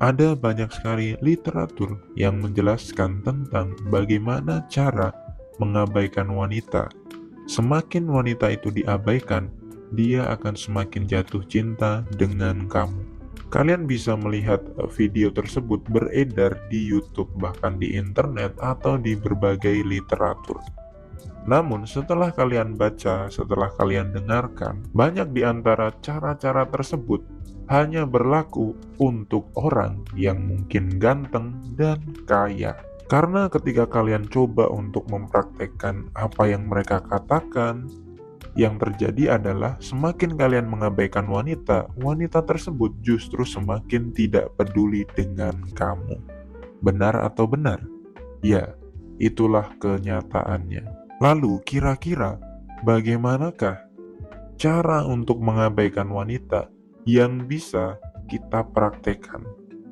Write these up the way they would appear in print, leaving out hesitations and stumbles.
Ada banyak sekali literatur yang menjelaskan tentang bagaimana cara mengabaikan wanita. Semakin wanita itu diabaikan, dia akan semakin jatuh cinta dengan kamu. Kalian bisa melihat video tersebut beredar di YouTube, bahkan di internet atau di berbagai literatur. Namun, setelah kalian baca, setelah kalian dengarkan, banyak di antara cara-cara tersebut hanya berlaku untuk orang yang mungkin ganteng dan kaya. Karena ketika kalian coba untuk mempraktekkan apa yang mereka katakan, yang terjadi adalah semakin kalian mengabaikan wanita, wanita tersebut justru semakin tidak peduli dengan kamu. Benar atau benar? Ya, itulah kenyataannya. Lalu, kira-kira bagaimanakah cara untuk mengabaikan wanita yang bisa kita praktekkan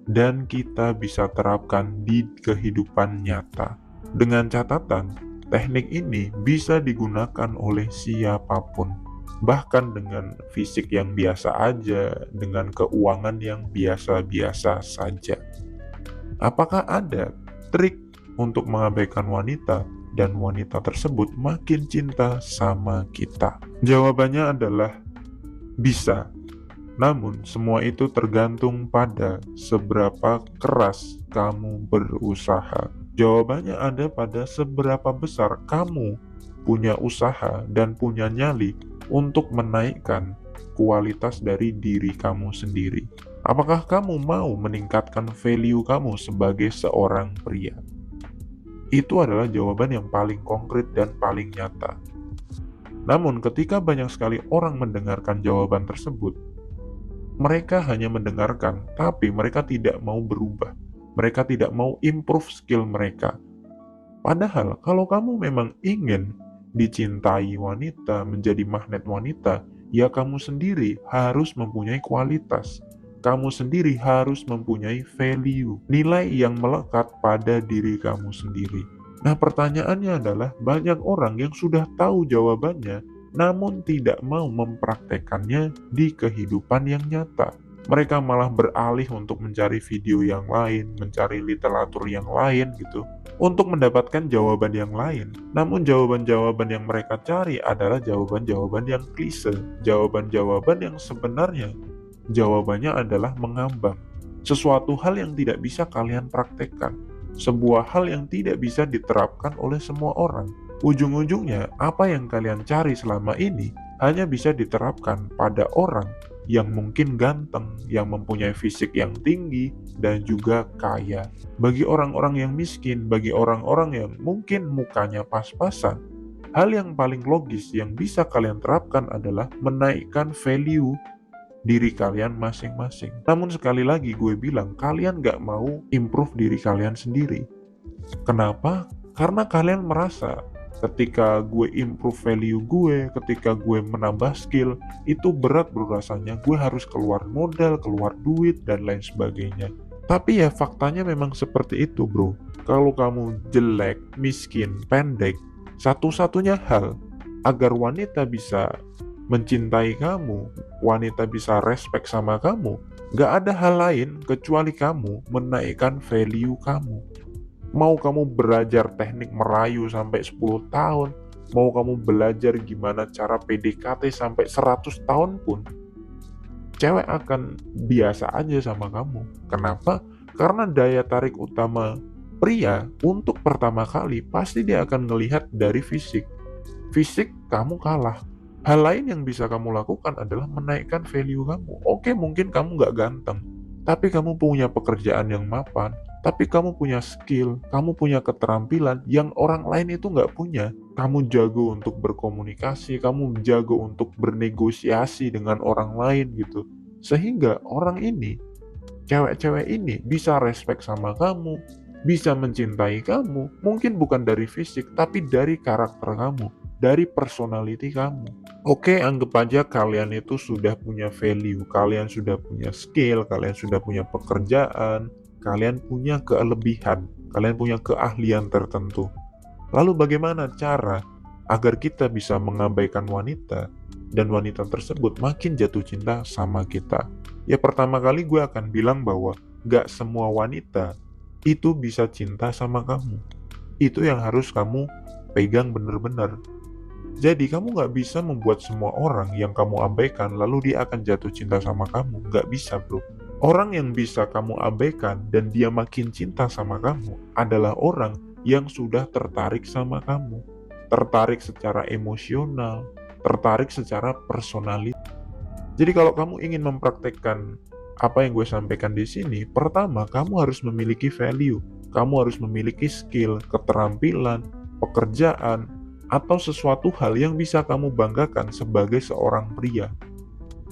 dan kita bisa terapkan di kehidupan nyata? Dengan catatan, teknik ini bisa digunakan oleh siapapun, bahkan dengan fisik yang biasa aja, dengan keuangan yang biasa-biasa saja. Apakah ada trik untuk mengabaikan wanita dan wanita tersebut makin cinta sama kita? Jawabannya adalah bisa. Namun, semua itu tergantung pada seberapa keras kamu berusaha. Jawabannya ada pada seberapa besar kamu punya usaha dan punya nyali untuk menaikkan kualitas dari diri kamu sendiri. Apakah kamu mau meningkatkan value kamu sebagai seorang pria? Itu adalah jawaban yang paling konkret dan paling nyata. Namun, ketika banyak sekali orang mendengarkan jawaban tersebut, mereka hanya mendengarkan, tapi mereka tidak mau berubah. Mereka tidak mau improve skill mereka. Padahal, kalau kamu memang ingin dicintai wanita, menjadi magnet wanita, ya kamu sendiri harus mempunyai kualitas. Kamu sendiri harus mempunyai value, nilai yang melekat pada diri kamu sendiri. Nah, pertanyaannya adalah banyak orang yang sudah tahu jawabannya, namun tidak mau mempraktekannya di kehidupan yang nyata. Mereka malah beralih untuk mencari video yang lain, mencari literatur yang lain gitu, untuk mendapatkan jawaban yang lain. Namun jawaban-jawaban yang mereka cari adalah jawaban-jawaban yang klise, jawaban-jawaban yang sebenarnya jawabannya adalah mengambang. Sesuatu hal yang tidak bisa kalian praktekkan, sebuah hal yang tidak bisa diterapkan oleh semua orang. Ujung-ujungnya, apa yang kalian cari selama ini hanya bisa diterapkan pada orang yang mungkin ganteng, yang mempunyai fisik yang tinggi, dan juga kaya. Bagi orang-orang yang miskin, bagi orang-orang yang mungkin mukanya pas-pasan, hal yang paling logis yang bisa kalian terapkan adalah menaikkan value diri kalian masing-masing. Namun sekali lagi gue bilang, kalian gak mau improve diri kalian sendiri. Kenapa? Karena kalian merasa ketika gue improve value gue, ketika gue menambah skill, itu berat bro rasanya. Gue harus keluar modal, keluar duit, dan lain sebagainya. Tapi ya faktanya memang seperti itu bro. Kalau kamu jelek, miskin, pendek, satu-satunya hal agar wanita bisa mencintai kamu, wanita bisa respect sama kamu, gak ada hal lain kecuali kamu menaikkan value kamu. Mau kamu belajar teknik merayu sampai 10 tahun, mau kamu belajar gimana cara PDKT sampai 100 tahun pun, cewek akan biasa aja sama kamu. Kenapa? Karena daya tarik utama pria untuk pertama kali pasti dia akan melihat dari fisik. Fisik kamu kalah. Hal lain yang bisa kamu lakukan adalah menaikkan value kamu. Oke, mungkin kamu gak ganteng, tapi kamu punya pekerjaan yang mapan, tapi kamu punya skill, kamu punya keterampilan yang orang lain itu gak punya. Kamu jago untuk berkomunikasi, kamu jago untuk bernegosiasi dengan orang lain gitu. Sehingga orang ini, cewek-cewek ini bisa respect sama kamu, bisa mencintai kamu, mungkin bukan dari fisik, tapi dari karakter kamu, dari personality kamu. Oke, anggap aja kalian itu sudah punya value, kalian sudah punya skill, kalian sudah punya pekerjaan, kalian punya kelebihan, kalian punya keahlian tertentu. Lalu bagaimana cara agar kita bisa mengabaikan wanita dan wanita tersebut makin jatuh cinta sama kita? Ya pertama kali gue akan bilang bahwa gak semua wanita itu bisa cinta sama kamu. Itu yang harus kamu pegang bener-bener. Jadi kamu gak bisa membuat semua orang yang kamu abaikan lalu dia akan jatuh cinta sama kamu. Gak bisa, bro. Orang yang bisa kamu abaikan dan dia makin cinta sama kamu adalah orang yang sudah tertarik sama kamu. Tertarik secara emosional, tertarik secara personalitas. Jadi kalau kamu ingin mempraktekkan apa yang gue sampaikan di sini, pertama kamu harus memiliki value. Kamu harus memiliki skill, keterampilan, pekerjaan, atau sesuatu hal yang bisa kamu banggakan sebagai seorang pria.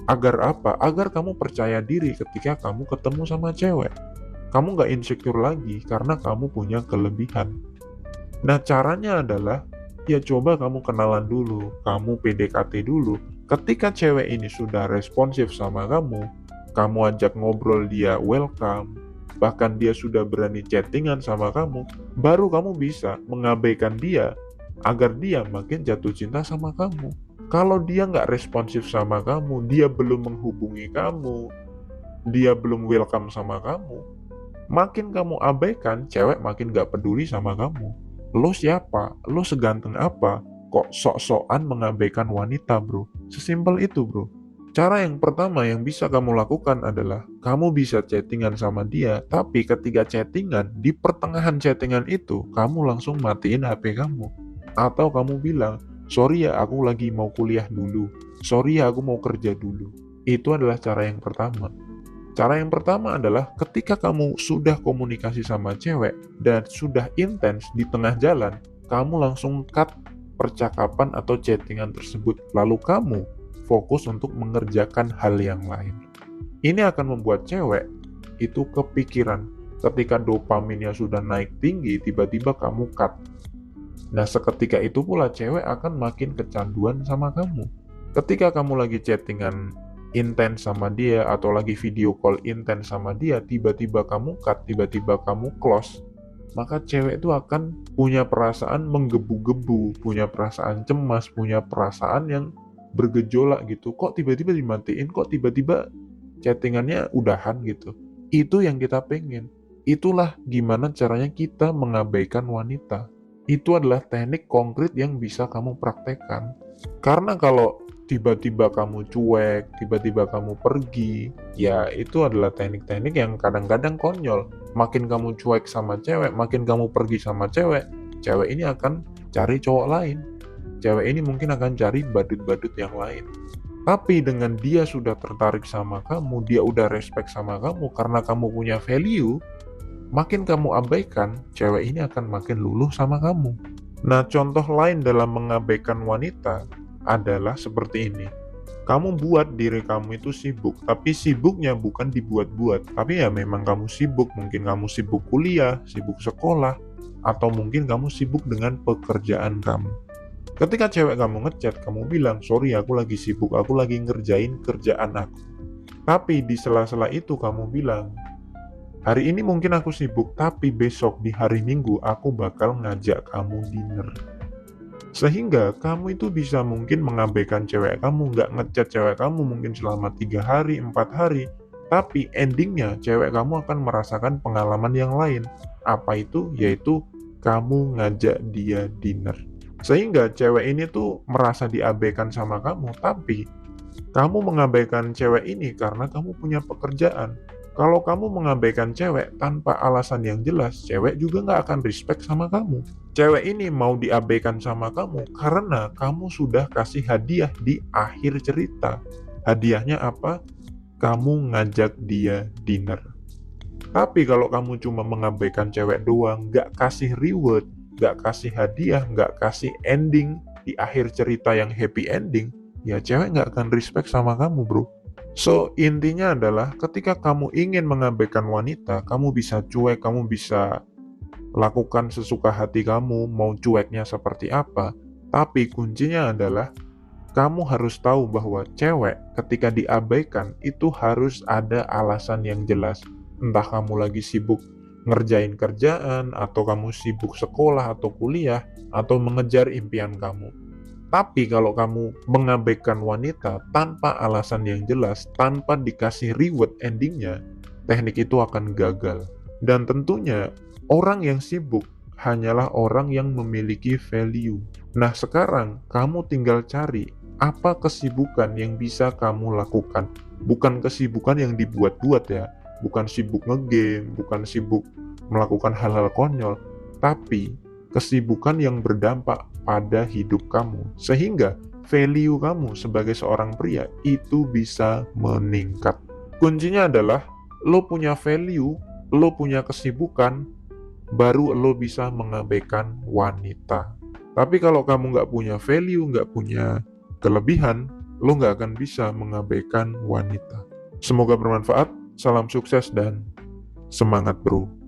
Agar apa? Agar kamu percaya diri ketika kamu ketemu sama cewek. Kamu gak insecure lagi karena kamu punya kelebihan. Nah, caranya adalah, ya coba kamu kenalan dulu, kamu PDKT dulu. Ketika cewek ini sudah responsif sama kamu ajak ngobrol dia welcome, bahkan dia sudah berani chattingan sama kamu, baru kamu bisa mengabaikan dia agar dia makin jatuh cinta sama kamu. Kalau dia nggak responsif sama kamu, dia belum menghubungi kamu, dia belum welcome sama kamu, makin kamu abaikan, cewek makin nggak peduli sama kamu. Lo siapa? Lo seganteng apa? Kok sok-sokan mengabaikan wanita, bro? Sesimpel itu, bro. Cara yang pertama yang bisa kamu lakukan adalah kamu bisa chattingan sama dia, tapi ketika chattingan, di pertengahan chattingan itu, kamu langsung matiin HP kamu. Atau kamu bilang, sorry ya aku lagi mau kuliah dulu, sorry ya aku mau kerja dulu. Itu adalah cara yang pertama. Cara yang pertama adalah ketika kamu sudah komunikasi sama cewek dan sudah intens di tengah jalan, kamu langsung cut percakapan atau chattingan tersebut. Lalu kamu fokus untuk mengerjakan hal yang lain. Ini akan membuat cewek itu kepikiran. Ketika dopaminnya sudah naik tinggi, tiba-tiba kamu cut. Nah, seketika itu pula cewek akan makin kecanduan sama kamu. Ketika kamu lagi chattingan intens sama dia atau lagi video call intens sama dia, tiba-tiba kamu cut, tiba-tiba kamu close, maka cewek itu akan punya perasaan menggebu-gebu, punya perasaan cemas, punya perasaan yang bergejolak gitu. Kok tiba-tiba dimatiin, kok tiba-tiba chattingannya udahan gitu. Itu yang kita pengen. Itulah gimana caranya kita mengabaikan wanita. Itu adalah teknik konkret yang bisa kamu praktekkan. Karena kalau tiba-tiba kamu cuek, tiba-tiba kamu pergi, ya itu adalah teknik-teknik yang kadang-kadang konyol. Makin kamu cuek sama cewek, makin kamu pergi sama cewek, cewek ini akan cari cowok lain. Cewek ini mungkin akan cari badut-badut yang lain. Tapi dengan dia sudah tertarik sama kamu, dia udah respect sama kamu karena kamu punya value, makin kamu abaikan, cewek ini akan makin luluh sama kamu. Nah, contoh lain dalam mengabaikan wanita adalah seperti ini. Kamu buat diri kamu itu sibuk, tapi sibuknya bukan dibuat-buat, tapi ya memang kamu sibuk. Mungkin kamu sibuk kuliah, sibuk sekolah, atau mungkin kamu sibuk dengan pekerjaan kamu. Ketika cewek kamu ngechat, kamu bilang, sorry aku lagi sibuk, aku lagi ngerjain kerjaan aku. Tapi di sela-sela itu kamu bilang, hari ini mungkin aku sibuk, tapi besok di hari Minggu aku bakal ngajak kamu dinner. Sehingga kamu itu bisa mungkin mengabaikan cewek kamu, nggak ngechat cewek kamu mungkin selama 3 hari, 4 hari. Tapi endingnya cewek kamu akan merasakan pengalaman yang lain. Apa itu? Yaitu kamu ngajak dia dinner. Sehingga cewek ini tuh merasa diabaikan sama kamu, tapi kamu mengabaikan cewek ini karena kamu punya pekerjaan. Kalau kamu mengabaikan cewek tanpa alasan yang jelas, cewek juga nggak akan respect sama kamu. Cewek ini mau diabaikan sama kamu karena kamu sudah kasih hadiah di akhir cerita. Hadiahnya apa? Kamu ngajak dia dinner. Tapi kalau kamu cuma mengabaikan cewek doang, nggak kasih reward, nggak kasih hadiah, nggak kasih ending di akhir cerita yang happy ending, ya cewek nggak akan respect sama kamu, bro. So, intinya adalah ketika kamu ingin mengabaikan wanita, kamu bisa cuek, kamu bisa lakukan sesuka hati kamu, mau cueknya seperti apa. Tapi kuncinya adalah kamu harus tahu bahwa cewek ketika diabaikan itu harus ada alasan yang jelas. Entah kamu lagi sibuk ngerjain kerjaan, atau kamu sibuk sekolah atau kuliah, atau mengejar impian kamu. Tapi kalau kamu mengabaikan wanita tanpa alasan yang jelas, tanpa dikasih reward endingnya, teknik itu akan gagal. Dan tentunya orang yang sibuk hanyalah orang yang memiliki value. Nah, sekarang kamu tinggal cari apa kesibukan yang bisa kamu lakukan. Bukan kesibukan yang dibuat-buat ya, bukan sibuk ngegame, bukan sibuk melakukan hal-hal konyol, tapi kesibukan yang berdampak pada hidup kamu, sehingga value kamu sebagai seorang pria itu bisa meningkat. Kuncinya adalah lo punya value, lo punya kesibukan, baru lo bisa mengabaikan wanita. Tapi kalau kamu nggak punya value, nggak punya kelebihan, lo nggak akan bisa mengabaikan wanita. Semoga bermanfaat, salam sukses dan semangat bro.